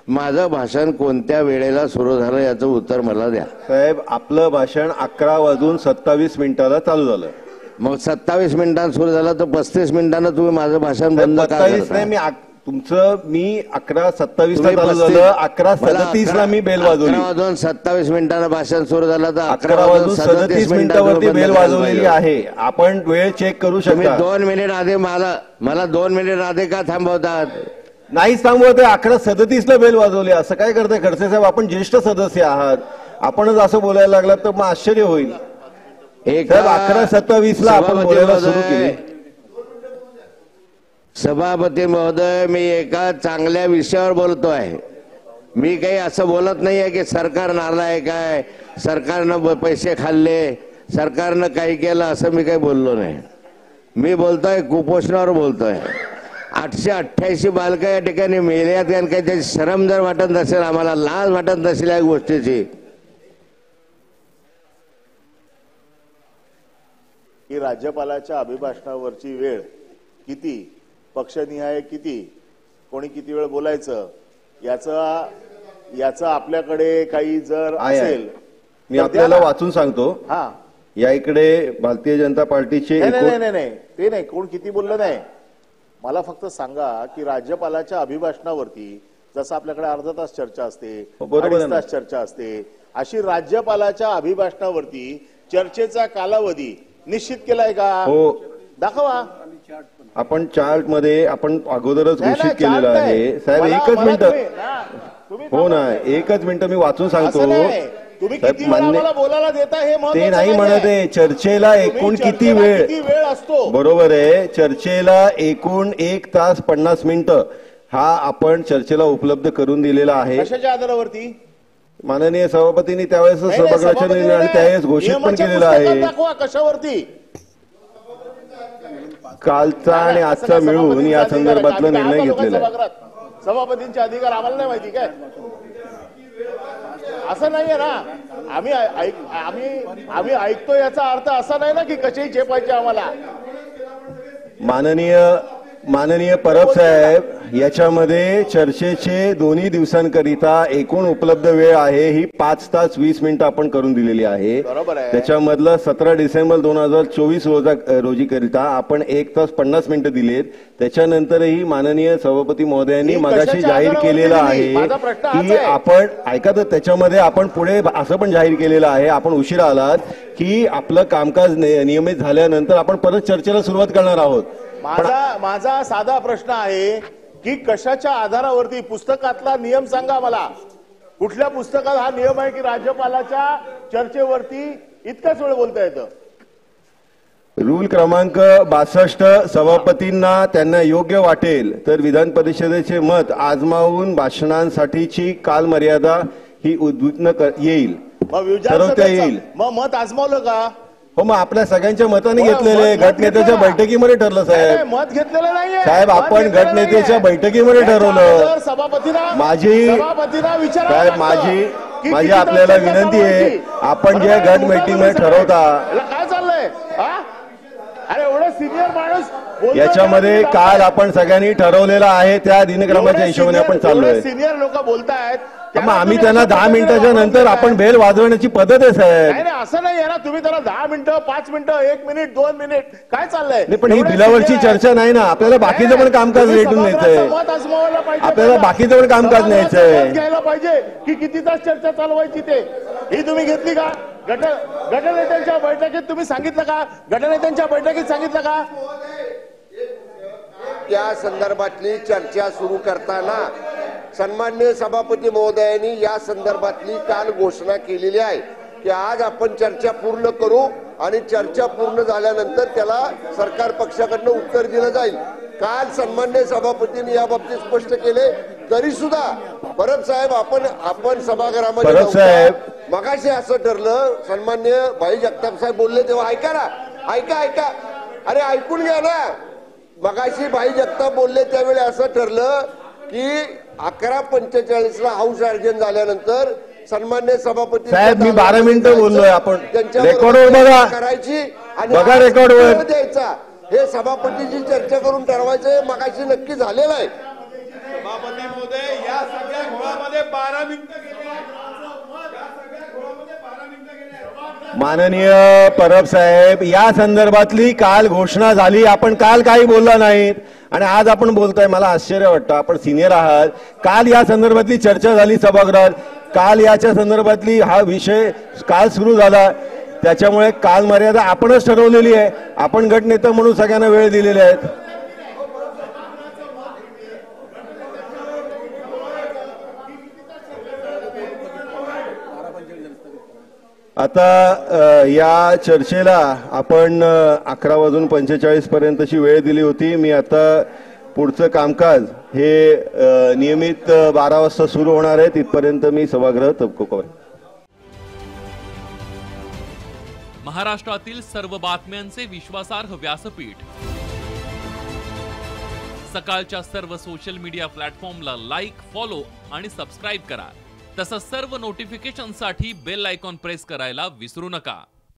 माझं भाषण कोणत्या वेळेला सुरू झालं याचं उत्तर मला द्या. साहेब, आपलं भाषण 11:27 चालू झालं. मग 27 मिनिटांत सुरू झालं तर 35 मिनिटांना तुम्ही माझं भाषण बंद का 27 नाही, मी 11:27 चालू झालं. 11:37 मी बेल वाजवली. 11:27 मिनिटांना भाषण सुरू झालं तर 11:37 मिनिटावरती बेल वाजवलेली आहे. आपण वेळ चेक करू शकता. 2 मिनिट आधी मला 2 मिनिट आधी का थांबवतात? नाहीच थांबवत. 11:37 बेल वाजवली. असं काय करताय खडसे साहेब? आपण ज्येष्ठ सदस्य आहात, आपणच असं बोलायला लागलात तर मग आश्चर्य होईल. 11:27 आपण बोलायला सुरू केली. सभापती महोदय, मी एका चांगल्या विषयावर बोलतोय. मी काही असं बोलत नाहीये की सरकार नालायक आहे, सरकारनं पैसे खाल्ले, सरकारनं काही केलं, असं मी काही बोललो नाही. मी बोलतोय कुपोषणावर बोलतोय. 888 बालकं या ठिकाणी मेल्यात आणि काही त्याची शरम जर वाटत नसेल, आम्हाला लाज वाटत नसेल या गोष्टीची, की राज्यपालाच्या अभिभाषणावरची वेळ किती, पक्षनिहाय किती, कोणी किती वेळ बोलायचं याचं आपल्याकडे काही जर असेल, मी आपल्याला वाचून सांगतो. हा, या इकडे भारतीय जनता पार्टीचे नाही ते नाही, कोण किती बोललं नाही. मला फक्त सांगा की राज्यपालाच्या अभिभाषणावरती जसं आपल्याकडे अर्धा तास चर्चा असते, 2.5 तास चर्चा असते, अशी राज्यपालाच्या अभिभाषणावरती चर्चेचा कालावधी निश्चित केलाय का? हो, दाखवा. आपण चार्ट मध्ये आपण अगोदरच घोषित केलेलं आहे. साहेब, एकच मिनिट. हो ना, एकच मिनिट मी वाचून सांगतो. तुम्ही किती वेळ आम्हाला बोलायला देता हे ते नाही म्हणत आहे. चर्चेला एकूण किती वेळ असतो? बरोबर आहे. चर्चेला एकूण 1 तास 50 मिनिटं हा आपण चर्चेला उपलब्ध करून दिलेला आहे. कशाच्या आधारावरती? माननीय सभापतींनी त्यावेळेस सभागृहाच्या निर्णय आणि त्यावेळेस घोषित पण केलेलं आहे. कशावरती? कालचा आणि आजचा मिळून या संदर्भातला निर्णय घेतलेला आहे. सभापतींचे अधिकार आम्हाला नाही माहिती काय? असं नाहीये ना. आम्ही ऐकतो याचा अर्थ असा नाही ना की कसेही चेपायचे आम्हाला. माननीय परब साहेब, याच्यामध्ये चर्चेचे 2 दिवसांकरिता एकूण उपलब्ध वेळ आहे ही 5 तास 20 मिनिटं आपण करून दिलेली आहे. बरोबर आहे. त्याच्यामधलं 17 डिसेंबर 2024 रोजी करिता आपण 1 तास 50 मिनिटं दिलेत. त्याच्यानंतरही माननीय सभापती महोदयांनी मगाशी जाहीर केलेलं आहे की आपण ऐका तर त्याच्यामध्ये आपण पुढे असं पण जाहीर केलेलं आहे, आपण उशिरा आलात, की आपलं कामकाज नियमित झाल्यानंतर आपण परत चर्चेला सुरुवात करणार आहोत. माझा साधा प्रश्न आहे की कशाच्या आधारावरती? पुस्तकातला नियम सांगा मला. कुठल्या पुस्तकात हा नियम आहे की राज्यपालाच्या चर्चेवरती इतकाच वेळ बोलता येतं? रूल क्रमांक 62, सभापतींना त्यांना योग्य वाटेल तर विधान परिषदेचे मत आजमावून भाषणांसाठीची कालमर्यादा ही उद्विग्न येईल, ठरवता येईल. मग मत आजमावलं का? हो, मग आपल्या सगळ्यांच्या मताने घेतलेले गटनेत्याच्या बैठकीमध्ये ठरलं साहेब. मत घेतलेलं नाहीये साहेब, आपण गटनेत्याच्या बैठकीमध्ये ठरवलं. सभापतीला साहेब, माझी आपल्याला विनंती आहे, आपण जे गट मीटिंग मध्ये ठरवता काय चाललंय? अरे एवढं सिनियर माणूस याच्यामध्ये काल आपण सगळ्यांनी ठरवलेलं आहे त्या दिनक्रमाच्या हिशोबाने आपण चाललोय. सिनियर लोक बोलतायत, मग आम्ही त्यांना 10 मिनिटाच्या नंतर आपण बेल वाजवण्याची पद्धत आहे साहेब. नाही असं नाही ना. तुम्ही त्यांना 10 मिनिटं, 5 मिनिटं, 1 मिनिट, 2 मिनिट काय चाललंय? नाही, पण ही बिलावरची चर्चा नाही ना. आपल्याला बाकीचं पण कामकाज रेटून न्यायचंय. आपल्याला बाकीचं पण कामकाज न्यायचंय. घ्यायला पाहिजे की किती तास चर्चा चालवायची ते. ही तुम्ही घेतली का? गटनेत्यांच्या बैठकीत तुम्ही सांगितलं का? गटनेत्यांच्या बैठकीत सांगितलं का? या संदर्भातली चर्चा सुरू करताना सन्माननीय सभापती महोदयांनी या संदर्भातली काल घोषणा केलेली आहे की आज आपण चर्चा पूर्ण करू आणि चर्चा पूर्ण झाल्यानंतर त्याला सरकार पक्षाकडनं उत्तर दिलं जाईल. काल सन्माननीय सभापतींनी या बाबतीत स्पष्ट केले. तरी सुद्धा परब साहेब, आपण सभागृहामध्ये मगाशी असं ठरलं, सन्माननीय भाई जगताप साहेब बोलले तेव्हा ऐका ना, ऐका अरे ऐकून घ्या ना. मगाशी भाई जगताप बोलले त्यावेळी असं ठरलं की 11:45 हाऊस अर्जन झाल्यानंतर सन्मान्य सभापती साहेब, मी 12 मिनिटं बोललोय. आपण रेकॉर्डवर बघा, करायची आणि बघा रेकॉर्डवर द्यायचा. हे सभापतीची चर्चा करून ठरवायचं मगाशी नक्की झालेलं आहे. सभापती महोदय, या सगळ्या माननीय परब साहेब, या संदर्भातली काल घोषणा झाली, आपण काल काही बोलला नाहीत आणि आज आपण बोलताय. मला आश्चर्य वाटतं, आपण सिनियर आहात. काल या संदर्भातली चर्चा झाली सभागृहात, काल याच्या संदर्भातली हा विषय काल सुरू झाला, त्याच्यामुळे काल मर्यादा आपणच ठरवलेली आहे. आपण गटनेता म्हणून सगळ्यांना वेळ दिलेले आहेत. आता या चर्चेला आपण 11:45 पर्यंतची वेळ दिली होती. मी आता पुढचं कामकाज हे नियमित 12 वाजता सुरू होणार आहे, तिथपर्यंत मी सभागृह तहकूब करेन. महाराष्ट्रातील सर्व बातम्यांचे विश्वासार्ह व्यासपीठ, सकाळच्या सर्व सोशल मीडिया प्लॅटफॉर्मला लाईक, फॉलो आणि सबस्क्राईब करा. तसंच सर्व नोटिफिकेशनसाठी बेल आयकॉन प्रेस करायला विसरू नका.